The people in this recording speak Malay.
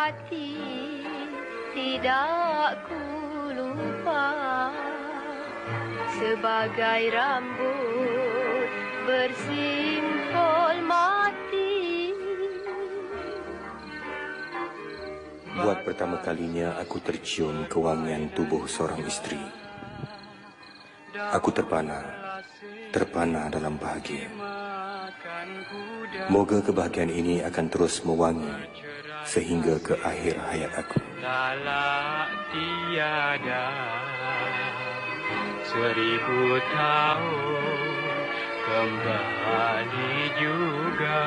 hati tidak ku lupa, sebagai rambut bersimpul mati. Buat pertama kalinya aku tercium kewangian tubuh seorang isteri. Aku terpana dalam bahagia. Moga kebahagiaan ini akan terus mewangi sehingga ke akhir hayat aku. Talak tiada 1000 tahun kembali juga.